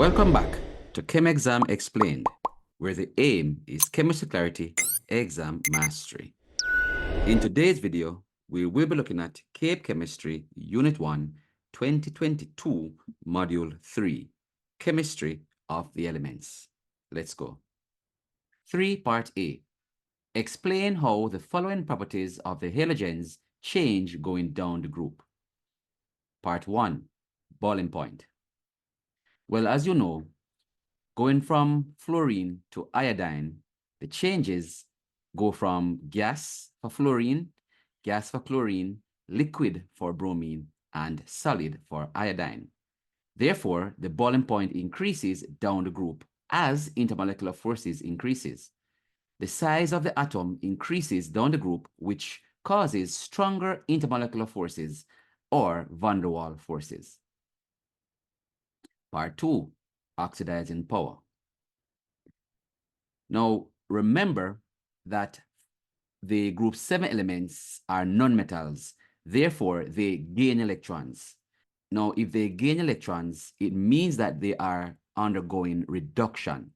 Welcome back to ChemExam Explained, where the aim is chemistry clarity, exam mastery. In today's video, we will be looking at CAPE Chemistry Unit 1, 2022, Module 3, Chemistry of the Elements. Let's go. 3, Part A. Explain how the following properties of the halogens change going down the group. Part 1, boiling point. Well, as you know, going from fluorine to iodine, the changes go from gas for fluorine, gas for chlorine, liquid for bromine, and solid for iodine. Therefore, the boiling point increases down the group as intermolecular forces increases. The size of the atom increases down the group, which causes stronger intermolecular forces or van der Waals forces. Part 2, oxidizing power. Now, remember that the group 7 elements are nonmetals, therefore they gain electrons. Now, if they gain electrons, it means that they are undergoing reduction.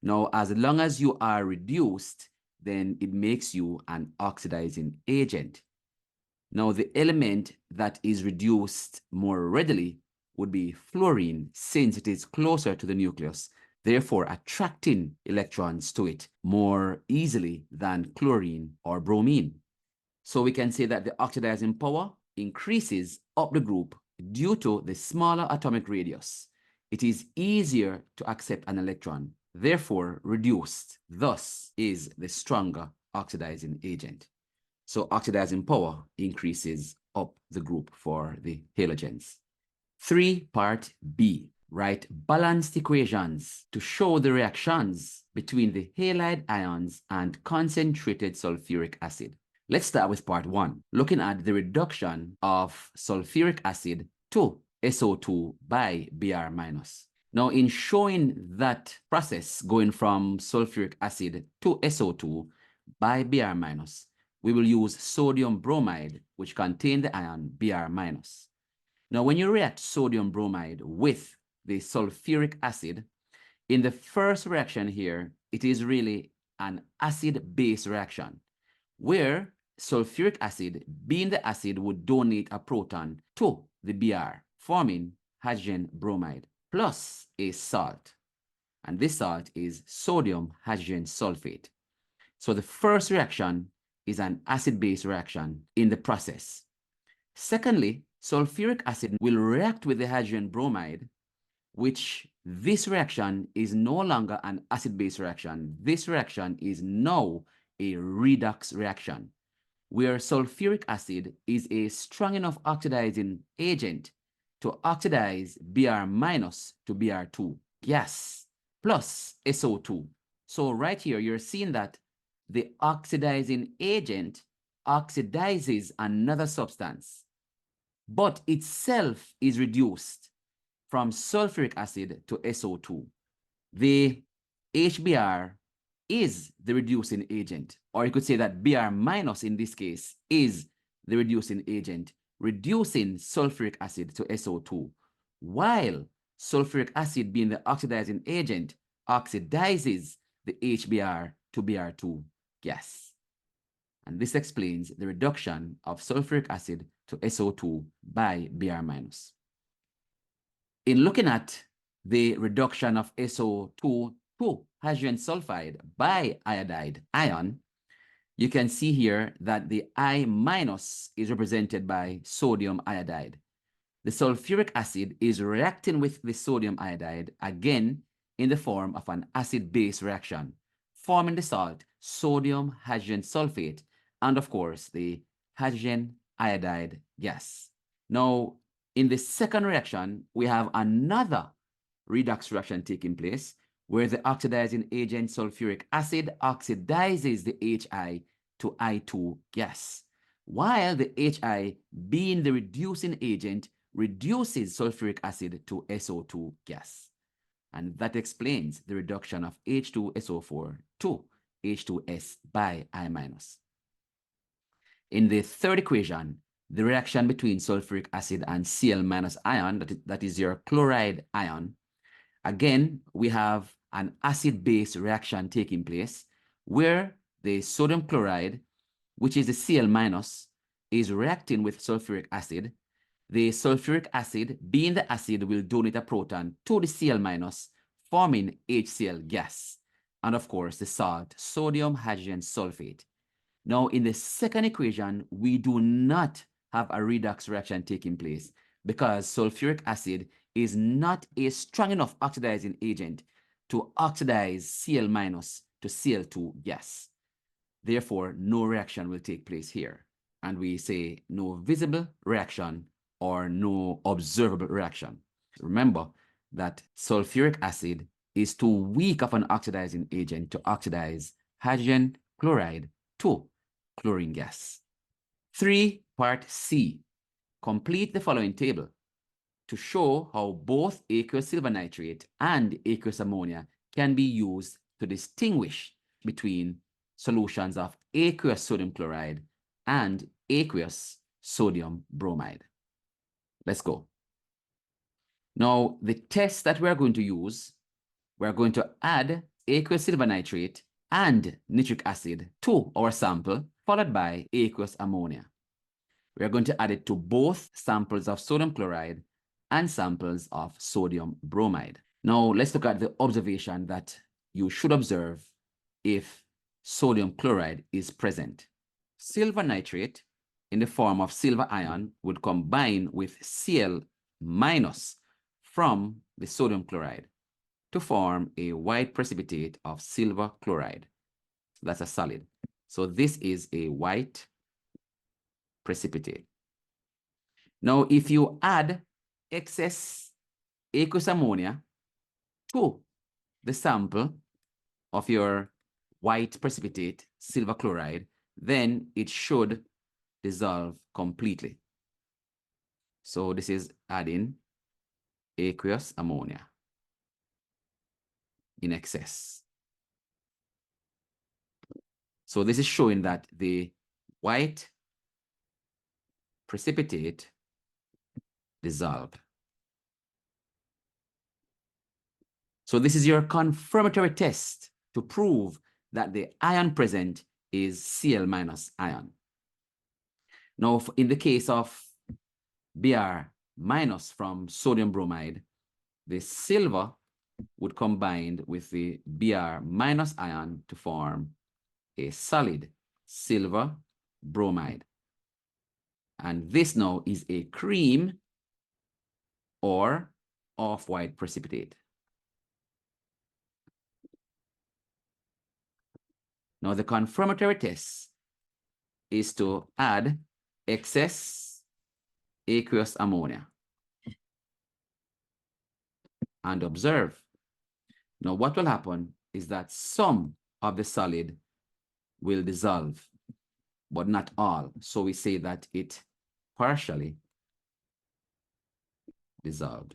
Now, as long as you are reduced, then it makes you an oxidizing agent. Now, the element that is reduced more readily would be fluorine, since it is closer to the nucleus, therefore attracting electrons to it more easily than chlorine or bromine. So we can say that the oxidizing power increases up the group due to the smaller atomic radius. It is easier to accept an electron, therefore reduced, thus is the stronger oxidizing agent. So oxidizing power increases up the group for the halogens. 3, Part B. Write balanced equations to show the reactions between the halide ions and concentrated sulfuric acid. Let's start with Part 1, looking at the reduction of sulfuric acid to SO2 by Br-. Now, in showing that process going from sulfuric acid to SO2 by Br-, we will use sodium bromide, which contains the ion Br-. Now, when you react sodium bromide with the sulfuric acid, in the first reaction here, it is really an acid-base reaction, where sulfuric acid, being the acid, would donate a proton to the Br, forming hydrogen bromide, plus a salt. And this salt is sodium hydrogen sulfate. So the first reaction is an acid-base reaction in the process. Secondly, sulfuric acid will react with the hydrogen bromide, which this reaction is no longer an acid-base reaction. This reaction is now a redox reaction, where sulfuric acid is a strong enough oxidizing agent to oxidize Br- to Br2 gas plus SO2. So right here, you're seeing that the oxidizing agent oxidizes another substance, but itself is reduced from sulfuric acid to SO2. The HBr is the reducing agent, or you could say that Br- in this case is the reducing agent, reducing sulfuric acid to SO2, while sulfuric acid, being the oxidizing agent, oxidizes the HBr to Br2 gas. And this explains the reduction of sulfuric acid to SO2 by Br-. In looking at the reduction of SO2 to hydrogen sulfide by iodide ion, you can see here that the I- is represented by sodium iodide. The sulfuric acid is reacting with the sodium iodide, again in the form of an acid-base reaction, forming the salt sodium hydrogen sulfate, and of course the hydrogen iodide gas. Now, in the second reaction, we have another redox reaction taking place, where the oxidizing agent sulfuric acid oxidizes the HI to I2 gas, while the HI, being the reducing agent, reduces sulfuric acid to SO2 gas. And that explains the reduction of H2SO4 to H2S by I-. In the third equation, the reaction between sulfuric acid and Cl- ion, that is your chloride ion, Again, we have an acid-base reaction taking place where the sodium chloride, which is the Cl minus, is reacting with sulfuric acid. The sulfuric acid, being the acid, will donate a proton to the Cl minus, forming HCl gas. And of course, the salt, sodium hydrogen sulfate. Now, in the second equation, we do not have a redox reaction taking place because sulfuric acid is not a strong enough oxidizing agent to oxidize Cl minus to Cl2 gas. Therefore, no reaction will take place here. And we say no visible reaction or no observable reaction. Remember that sulfuric acid is too weak of an oxidizing agent to oxidize hydrogen chloride to chlorine gas. 3, part C. Complete the following table to show how both aqueous silver nitrate and aqueous ammonia can be used to distinguish between solutions of aqueous sodium chloride and aqueous sodium bromide. Let's go. Now, the test that we're going to use, we're going to add aqueous silver nitrate and nitric acid to our sample, followed by aqueous ammonia. We're going to add it to both samples of sodium chloride and samples of sodium bromide. Now, let's look at the observation that you should observe if sodium chloride is present. Silver nitrate in the form of silver ion would combine with Cl minus from the sodium chloride to form a white precipitate of silver chloride. That's a solid. So this is a white precipitate. Now, if you add excess aqueous ammonia to the sample of your white precipitate, silver chloride, then it should dissolve completely. So this is adding aqueous ammonia in excess. So this is showing that the white precipitate dissolved. So this is your confirmatory test to prove that the ion present is Cl minus ion. Now, in the case of Br minus from sodium bromide, the silver would combine with the Br minus ion to form a solid silver bromide. And this now is a cream or off-white precipitate. Now, the confirmatory test is to add excess aqueous ammonia and observe. Now, what will happen is that some of the solid will dissolve, but not all. So we say that it partially dissolved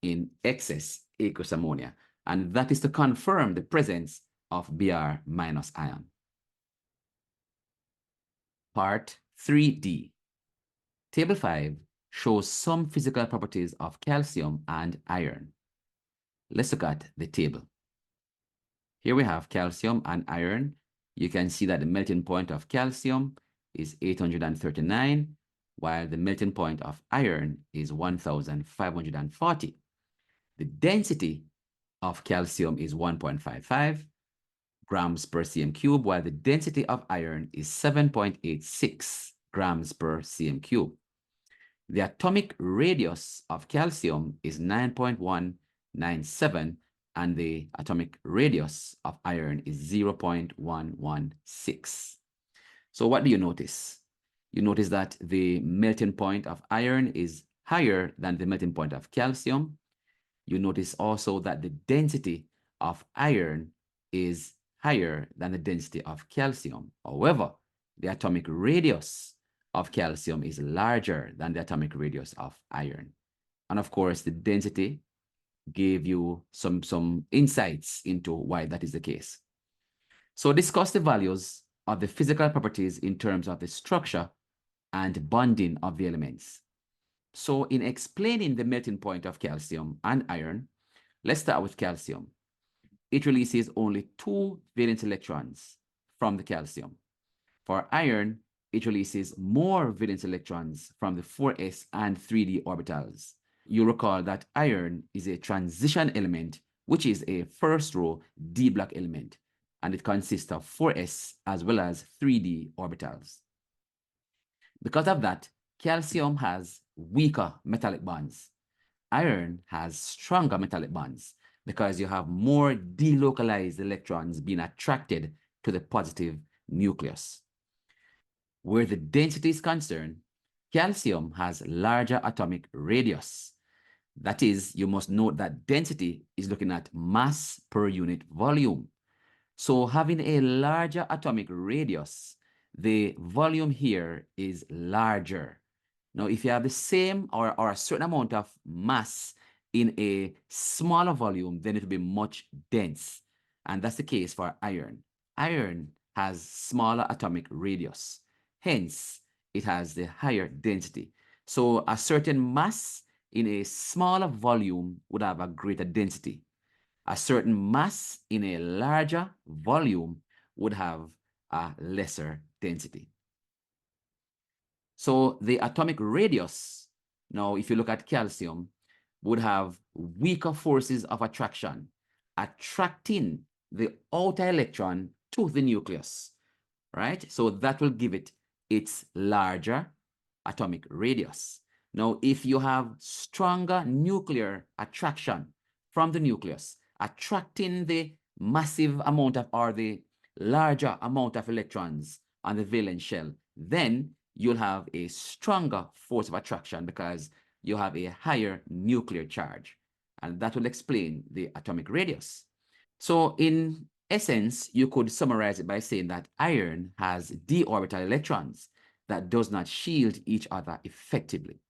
in excess aqueous ammonia. And that is to confirm the presence of Br minus ion. Part 3D. Table 5 shows some physical properties of calcium and iron. Let's look at the table. Here we have calcium and iron. You can see that the melting point of calcium is 839, while the melting point of iron is 1540. The density of calcium is 1.55 grams per cm cube, while the density of iron is 7.86 grams per cm cube. The atomic radius of calcium is 9.197, and the atomic radius of iron is 0.116. So what do you notice? You notice that the melting point of iron is higher than the melting point of calcium. You notice also that the density of iron is higher than the density of calcium. However, the atomic radius of calcium is larger than the atomic radius of iron. And of course, the density gave you some insights into why that is the case. So discuss the values of the physical properties in terms of the structure and bonding of the elements. So in explaining the melting point of calcium and iron, let's start with calcium. It releases only 2 valence electrons from the calcium. For iron, it releases more valence electrons from the 4s and 3d orbitals. You'll recall that iron is a transition element, which is a first row d block element, and it consists of 4s as well as 3d orbitals. Because of that, calcium has weaker metallic bonds. Iron has stronger metallic bonds because you have more delocalized electrons being attracted to the positive nucleus. Where the density is concerned, calcium has larger atomic radius. That is, you must note that density is looking at mass per unit volume. So having a larger atomic radius, the volume here is larger. Now, if you have the same or a certain amount of mass in a smaller volume, then it will be much dense. And that's the case for iron. Iron has smaller atomic radius. Hence, it has the higher density. So a certain mass in a smaller volume would have a greater density. A certain mass in a larger volume would have a lesser density. So the atomic radius, now if you look at calcium, would have weaker forces of attraction, attracting the outer electron to the nucleus, right? So that will give it its larger atomic radius. Now, if you have stronger nuclear attraction from the nucleus, attracting the massive amount of, or the larger amount of electrons on the valence shell, then you'll have a stronger force of attraction because you have a higher nuclear charge. And that will explain the atomic radius. So in essence, you could summarize it by saying that iron has d orbital electrons that does not shield each other effectively.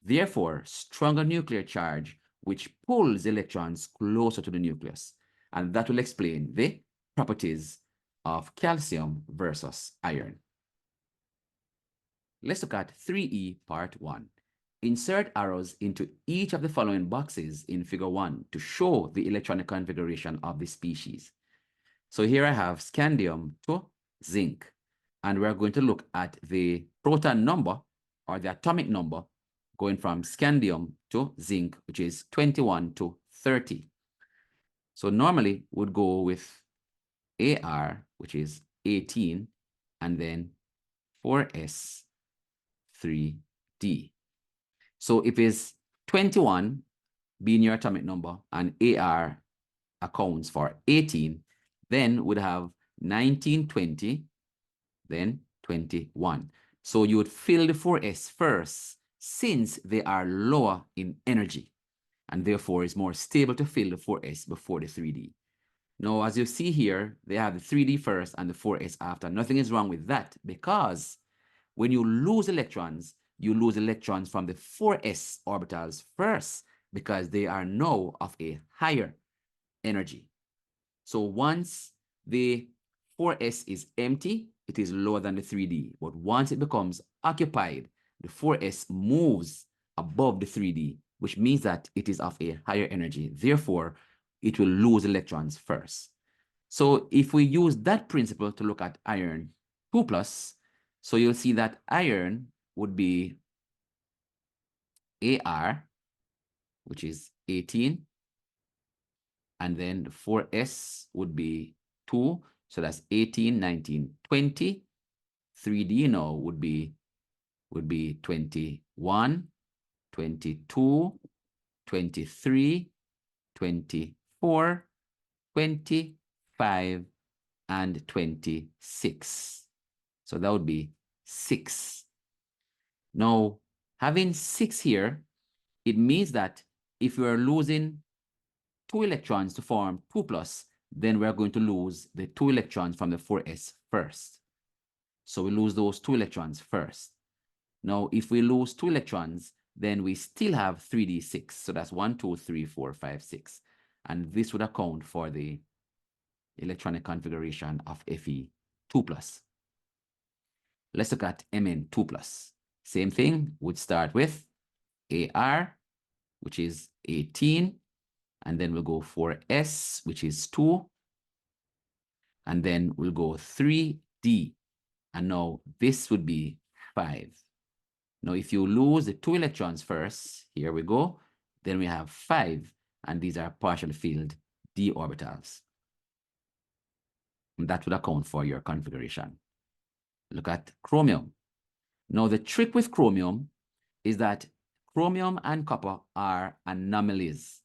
Therefore, stronger nuclear charge, which pulls electrons closer to the nucleus. And that will explain the properties of calcium versus iron. Let's look at 3E part 1. Insert arrows into each of the following boxes in figure 1 to show the electronic configuration of the species. So here I have scandium to zinc, and we're going to look at the proton number or the atomic number going from scandium to zinc, which is 21 to 30. So normally we'd go with AR, which is 18, and then 4S, 3D. So if it's 21 being your atomic number and AR accounts for 18, then we'd have 19, 20, then 21. So you would fill the 4s first since they are lower in energy, and therefore it's more stable to fill the 4s before the 3D. Now, as you see here, they have the 3D first and the 4s after. Nothing is wrong with that because when you lose electrons from the 4s orbitals first because they are now of a higher energy. So once the 4s is empty, it is lower than the 3D. But once it becomes occupied, the 4s moves above the 3D, which means that it is of a higher energy. Therefore, it will lose electrons first. So if we use that principle to look at iron 2+, so you'll see that iron would be AR, which is 18, and then the 4s would be 2, so that's 18, 19, 20. 3D now would be 21, 22, 23, 24, 25, and 26. So that would be 6. Now, having 6 here, it means that if we are losing 2 electrons to form 2+, then we're going to lose the 2 electrons from the 4s first. So we lose those 2 electrons first. Now, if we lose 2 electrons, then we still have 3d6. So that's 1, 2, 3, 4, 5, 6. And this would account for the electronic configuration of Fe2+. Let's look at Mn2+. Same thing, would start with AR, which is 18, and then we'll go 4S, which is 2, and then we'll go 3D, and now this would be 5. Now, if you lose the 2 electrons first, here we go, then we have 5, and these are partially filled d orbitals. And that would account for your configuration. Look at chromium. Now, the trick with chromium is that chromium and copper are anomalies.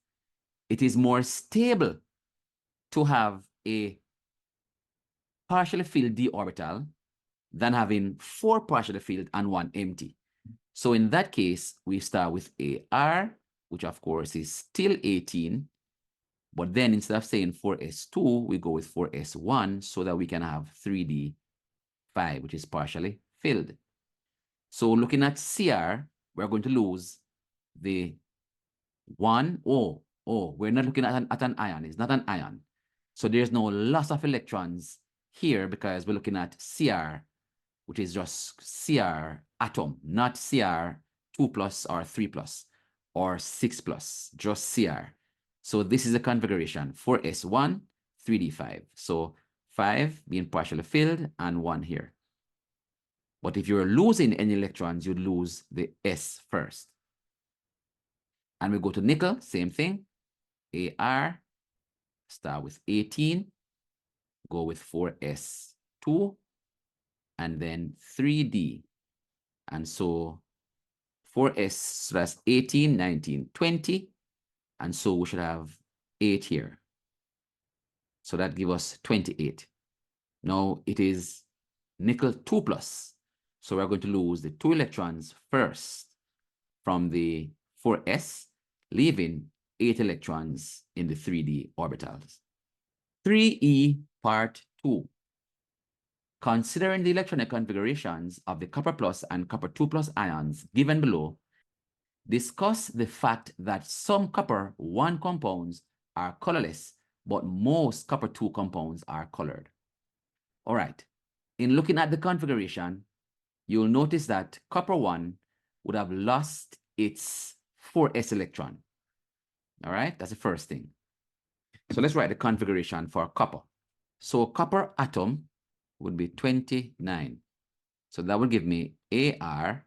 It is more stable to have a partially filled d orbital than having 4 partially filled and 1 empty. So in that case, we start with AR, which of course is still 18, but then instead of saying 4s2, we go with 4s1 so that we can have 3d5, which is partially filled. So looking at CR, we're going to lose the 1. We're not looking at an ion. It's not an ion. So there's no loss of electrons here because we're looking at CR, which is just CR atom, not CR 2+ or 3+ or 6+, just CR. So this is the configuration, 4s1, 3d5. So 5 being partially filled and 1 here. But if you're losing any electrons, you'd lose the S first. And we go to nickel, same thing. AR, start with 18, go with 4s2, and then 3d. And so 4s, so that's 18, 19, 20. And so we should have 8 here. So that gives us 28. Now it is nickel 2+. So we're going to lose the 2 electrons first from the 4s, leaving 8 electrons in the 3d orbitals. 3e part 2. Considering the electronic configurations of the copper+ and copper 2+ ions given below, discuss the fact that some copper 1 compounds are colorless, but most copper 2 compounds are colored. All right, in looking at the configuration, you'll notice that copper 1 would have lost its 4s electron. All right, that's the first thing. So let's write the configuration for copper. So copper atom would be 29. So that would give me AR,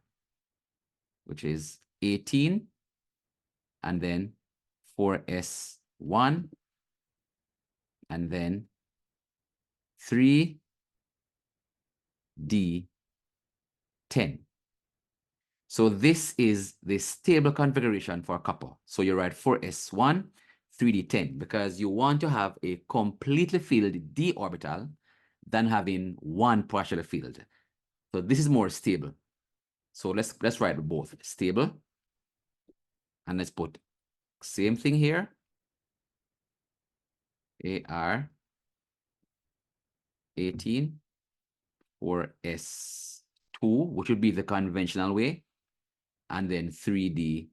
which is 18, and then 4s1, and then 3d10. So this is the stable configuration for copper. So you write 4s1, 3d10, because you want to have a completely filled d orbital than having 1 partially filled. So this is more stable. So let's write both stable, and let's put same thing here. AR 18 or S2, which would be the conventional way, and then 3D9.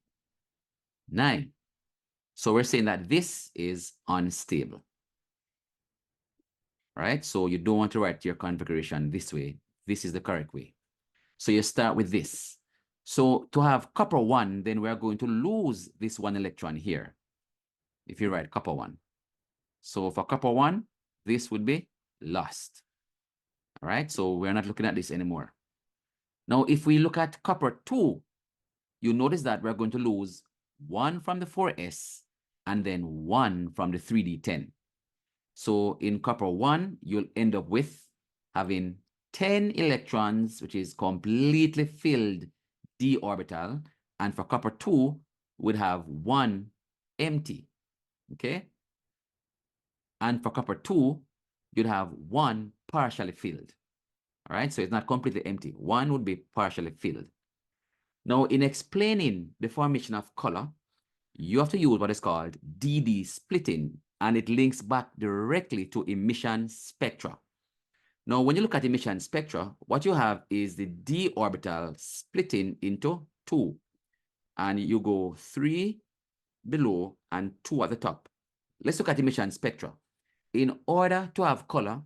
So we're saying that this is unstable. Right? So you don't want to write your configuration this way. This is the correct way. So you start with this. So to have copper 1, then we're going to lose this 1 electron here, if you write copper 1. So for copper 1, this would be lost. All right, so we're not looking at this anymore. Now, if we look at copper 2, you notice that we're going to lose 1 from the 4s and then 1 from the 3d10. So in copper 1, you'll end up with having 10 electrons, which is completely filled d orbital. And for copper 2, we'd have 1 empty. Okay? And for copper 2, you'd have 1 partially filled. All right, so it's not completely empty. 1 would be partially filled. Now, in explaining the formation of color, you have to use what is called DD splitting, and it links back directly to emission spectra. Now, when you look at emission spectra, what you have is the d orbital splitting into 2, and you go 3 below and 2 at the top. Let's look at emission spectra. In order to have color,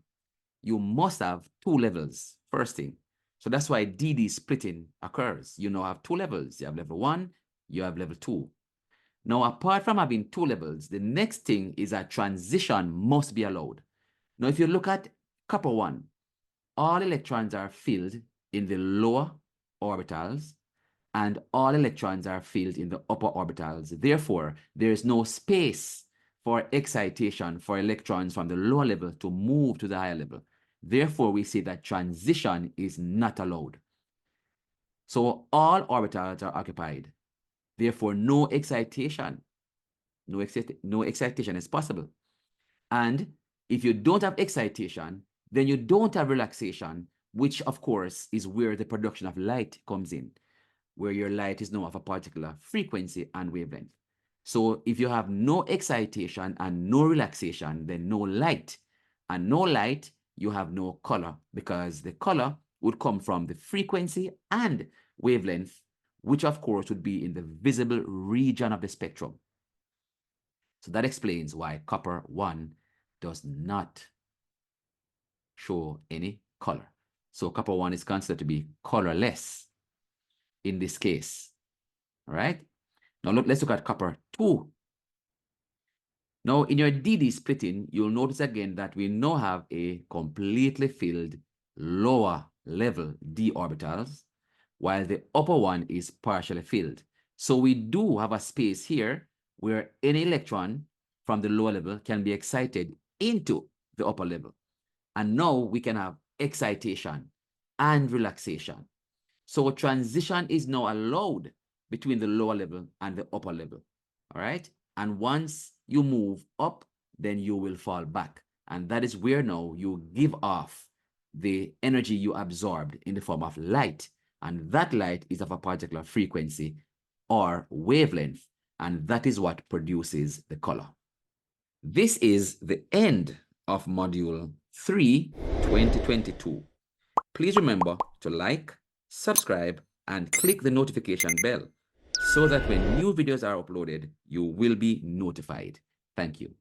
you must have 2 levels, first thing. So that's why DD splitting occurs. You now have 2 levels. You have level 1 you have level 2. Now, apart from having 2 levels, the next thing is a transition must be allowed. Now, if you look at copper 1, all electrons are filled in the lower orbitals, and all electrons are filled in the upper orbitals. Therefore, there is no space for excitation for electrons from the lower level to move to the higher level. Therefore, we say that transition is not allowed. So all orbitals are occupied. Therefore, no excitation. No excitation is possible. And if you don't have excitation, then you don't have relaxation, which of course is where the production of light comes in, where your light is now of a particular frequency and wavelength. So if you have no excitation and no relaxation, then no light. And no light, you have no color, because the color would come from the frequency and wavelength, which of course would be in the visible region of the spectrum. So that explains why copper 1 does not show any color. So copper 1 is considered to be colorless in this case. All right. Now let's look at copper 2. Now in your DD splitting, you'll notice again that we now have a completely filled lower level d orbitals, while the upper one is partially filled. So we do have a space here where any electron from the lower level can be excited into the upper level. And now we can have excitation and relaxation. So transition is now allowed between the lower level and the upper level. All right. And once you move up, then you will fall back. And that is where now you give off the energy you absorbed in the form of light. And that light is of a particular frequency or wavelength. And that is what produces the color. This is the end of Module 3, 2022. Please remember to like, subscribe, and click the notification bell so that when new videos are uploaded, you will be notified. Thank you.